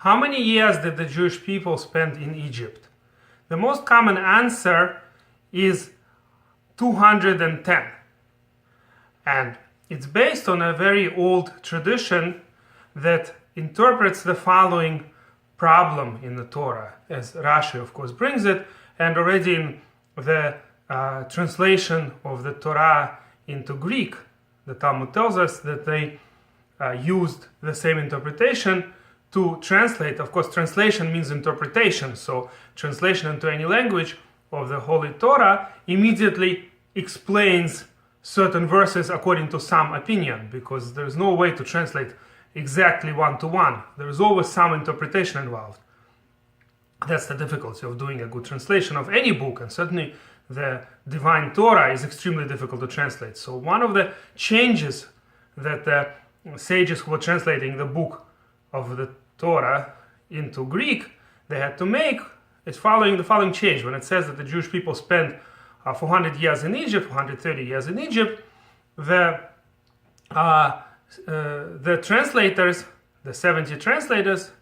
How many years did the Jewish people spend in Egypt? The most common answer is 210. And it's based on a very old tradition that interprets the following problem in the Torah, as Rashi, of course, brings it, and already in the translation of the Torah into Greek, the Talmud tells us that they used the same interpretation to translate. Of course, translation means interpretation, so translation into any language of the Holy Torah immediately explains certain verses according to some opinion, because there's no way to translate exactly one-to-one. There is always some interpretation involved. That's the difficulty of doing a good translation of any book, and certainly the Divine Torah is extremely difficult to translate. So one of the changes that the sages who were translating the book of the Torah into Greek, they had to make is following the following change. When it says that the Jewish people spent 400 years in Egypt, 430 years in Egypt, the translators, the 70 translators,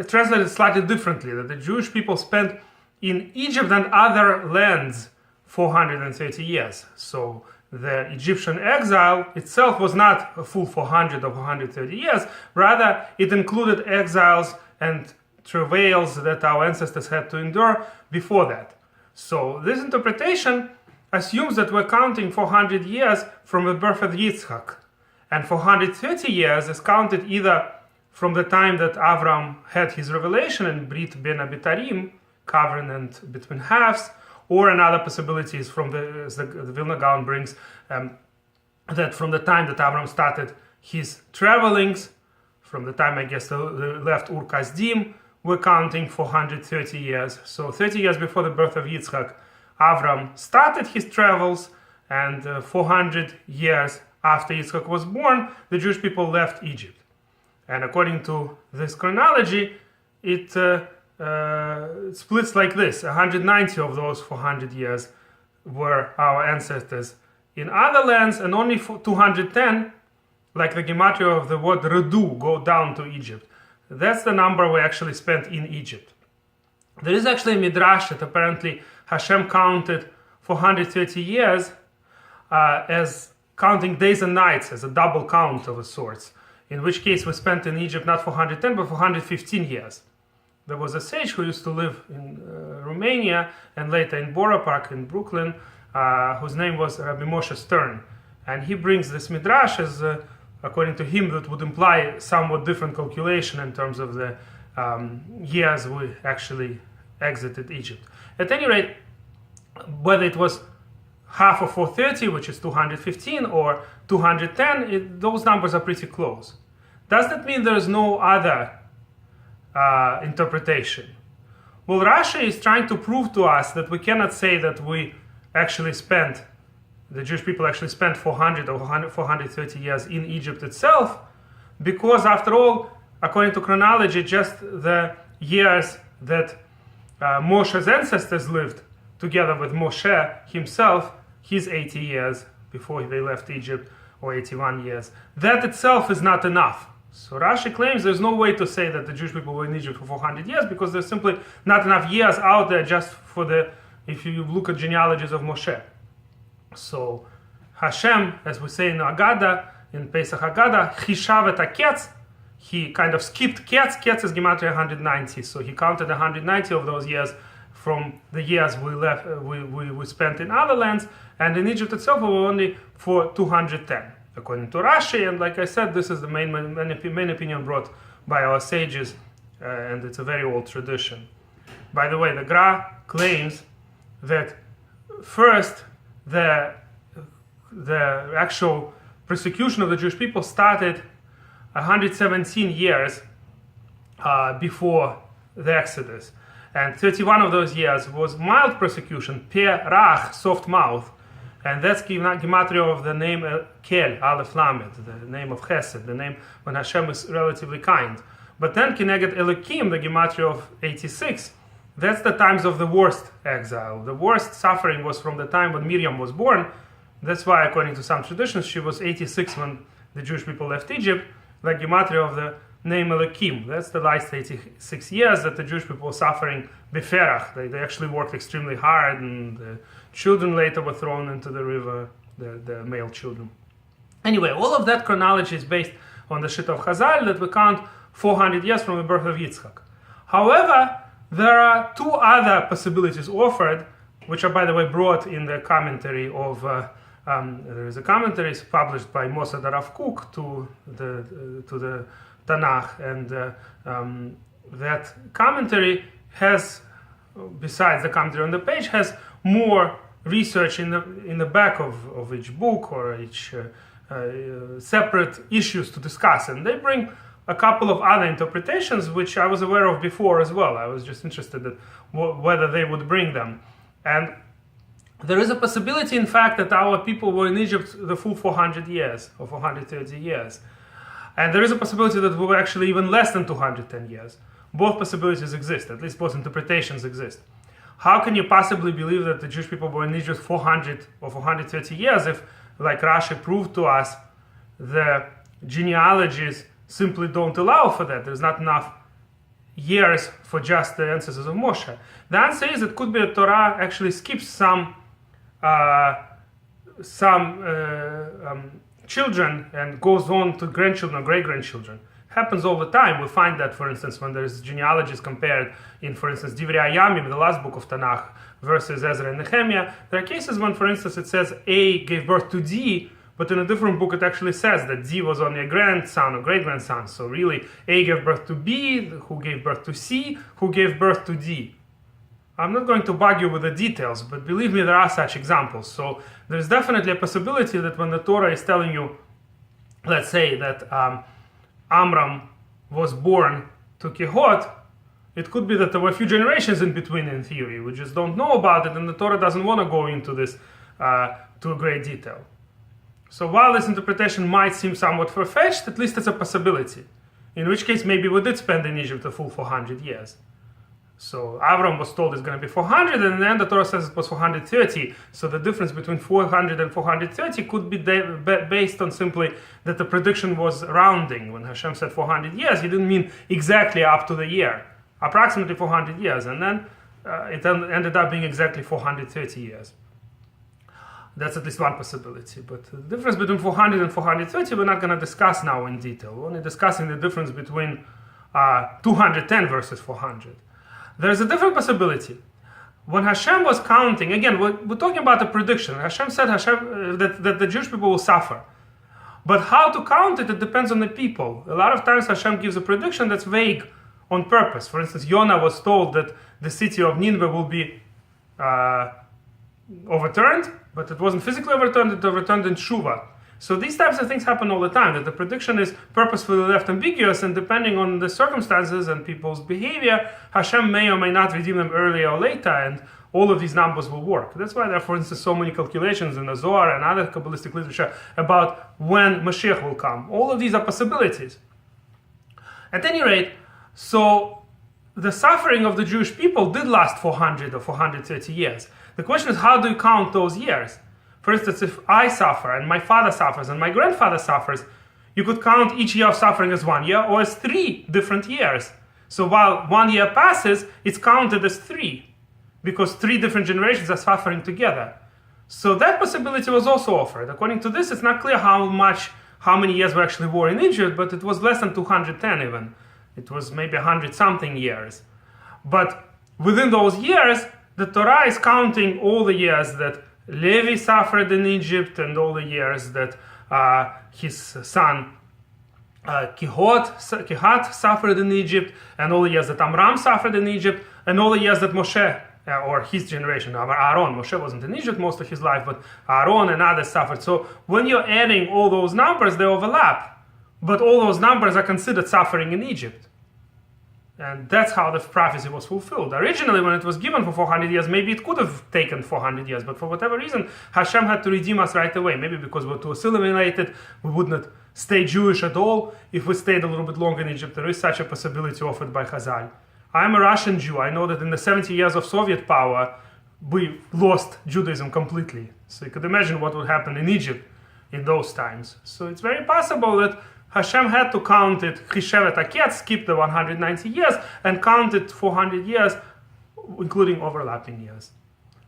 translated slightly differently, that the Jewish people spent in Egypt and other lands 430 years. So the Egyptian exile itself was not a full 400 or 430 years, rather it included exiles and travails that our ancestors had to endure before that. So this interpretation assumes that we're counting 400 years from the birth of Yitzchak, and 430 years is counted either from the time that Avram had his revelation in Brit Ben Abitarim, covenant between halves, or another possibility is from as the Vilna Gaon brings, that from the time that Avram started his travelings, from the time, I guess, they left Ur Kasdim, we're counting 430 years. So 30 years before the birth of Yitzchak, Avram started his travels, and 400 years after Yitzchak was born, the Jewish people left Egypt. And according to this chronology, it splits like this. 190 of those 400 years were our ancestors in other lands, and only 210, like the gematria of the word Redu, go down to Egypt. That's the number we actually spent in Egypt. There is actually a midrash that apparently Hashem counted 430 years as counting days and nights, as a double count of a sort, in which case we spent in Egypt not 410 but 415 years. There was a sage who used to live in Romania and later in Borough Park in Brooklyn, whose name was Rabbi Moshe Stern. And he brings this midrash as, according to him, that would imply somewhat different calculation in terms of the years we actually exited Egypt. At any rate, whether it was half of 430, which is 215, or 210, those numbers are pretty close. Does that mean there is no other interpretation? Well, Rashi is trying to prove to us that we cannot say that we actually spent, the Jewish people actually spent 400 or 430 years in Egypt itself, because after all, according to chronology, just the years that Moshe's ancestors lived together with Moshe himself, his 80 years before they left Egypt, or 81 years, that itself is not enough. So Rashi claims there's no way to say that the Jewish people were in Egypt for 400 years, because there's simply not enough years out there just for the, if you look at genealogies of Moshe. So Hashem, as we say in Agada, in Pesach Agada, Chishav et HaKetz, he kind of skipped Ketz. Ketz is gematria 190, so he counted 190 of those years from the years we spent in other lands, and in Egypt itself we were only for 210, according to Rashi. And like I said, this is the main opinion brought by our sages, and it's a very old tradition. By the way, the Gra claims that first the actual persecution of the Jewish people started 117 years before the Exodus. And 31 of those years was mild persecution, Perach, soft mouth. And that's gematria of the name Kel, Aleph Lamed, the name of Chesed, the name when Hashem is relatively kind. But then Kineged Elokim, the gematria of 86, that's the times of the worst exile. The worst suffering was from the time when Miriam was born. That's why, according to some traditions, she was 86 when the Jewish people left Egypt. The gematria of the Name Elohim. That's the last 86 years that the Jewish people were suffering beferach. They actually worked extremely hard, and the children later were thrown into the river, the male children. Anyway, all of that chronology is based on the Shita of Chazal that we count 400 years from the birth of Yitzchak. However, there are two other possibilities offered, which are, by the way, brought in the commentary of there is a commentary published by Mossad Rav Kook to the Tanakh, and that commentary has, besides the commentary on the page, has more research in the back of each book or each separate issues to discuss, and they bring a couple of other interpretations which I was aware of before as well. I was just interested in whether they would bring them. And there is a possibility, in fact, that our people were in Egypt the full 400 years or 430 years. And there is a possibility that we were actually even less than 210 years. Both possibilities exist, at least both interpretations exist. How can you possibly believe that the Jewish people were in Egypt 400 or 430 years if, like Rashi proved to us, the genealogies simply don't allow for that? There's not enough years for just the ancestors of Moshe. The answer is it could be that Torah actually skips some children and goes on to grandchildren or great-grandchildren. Happens all the time. We find that, for instance, when there's genealogies compared in, for instance, Divrei Hayamim, the last book of Tanakh, versus Ezra and Nehemiah. There are cases when, for instance, it says A gave birth to D, but in a different book it actually says that D was only a grandson or great-grandson. So really, A gave birth to B, who gave birth to C, who gave birth to D. I'm not going to bug you with the details, but believe me, there are such examples. So there's definitely a possibility that when the Torah is telling you, let's say that Amram was born to Kehot, it could be that there were a few generations in between in theory. We just don't know about it, and the Torah doesn't want to go into this to a great detail. So while this interpretation might seem somewhat far-fetched, at least it's a possibility. In which case, maybe we did spend in Egypt a full 400 years. So Avram was told it's going to be 400, and then the Torah says it was 430. So the difference between 400 and 430 could be based on simply that the prediction was rounding. When Hashem said 400 years, he didn't mean exactly up to the year. Approximately 400 years, and then it ended up being exactly 430 years. That's at least one possibility. But the difference between 400 and 430 we're not going to discuss now in detail. We're only discussing the difference between 210 versus 400. There's a different possibility. When Hashem was counting, again, we're talking about a prediction. Hashem said that the Jewish people will suffer. But how to count it, it depends on the people. A lot of times Hashem gives a prediction that's vague on purpose. For instance, Yonah was told that the city of Nineveh will be overturned, but it wasn't physically overturned, it overturned in Shuvah. So these types of things happen all the time, that the prediction is purposefully left ambiguous, and depending on the circumstances and people's behavior, Hashem may or may not redeem them earlier or later, and all of these numbers will work. That's why there are, for instance, so many calculations in the Zohar and other Kabbalistic literature about when Mashiach will come. All of these are possibilities. At any rate, so the suffering of the Jewish people did last 400 or 430 years. The question is, how do you count those years? For instance, if I suffer, and my father suffers, and my grandfather suffers, you could count each year of suffering as 1 year or as 3 different years. So while 1 year passes, it's counted as 3, because 3 different generations are suffering together. So that possibility was also offered. According to this, it's not clear how many years we actually were in Egypt, but it was less than 210 even. It was maybe 100-something years. But within those years, the Torah is counting all the years that Levi suffered in Egypt, and all the years that his son Kehat suffered in Egypt, and all the years that Amram suffered in Egypt, and all the years that Moshe, or his generation, Aaron, Moshe wasn't in Egypt most of his life, but Aaron and others suffered. So when you're adding all those numbers, they overlap. But all those numbers are considered suffering in Egypt. And that's how the prophecy was fulfilled. Originally, when it was given for 400 years, maybe it could have taken 400 years, but for whatever reason, Hashem had to redeem us right away. Maybe because we're too assimilated, we would not stay Jewish at all. If we stayed a little bit longer in Egypt, there is such a possibility offered by Chazal. I'm a Russian Jew. I know that in the 70 years of Soviet power, we lost Judaism completely. So you could imagine what would happen in Egypt in those times. So it's very possible that Hashem had to count it, Chishevet Aket, skip the 190 years, and count it 400 years, including overlapping years.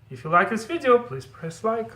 If you like this video, please press like.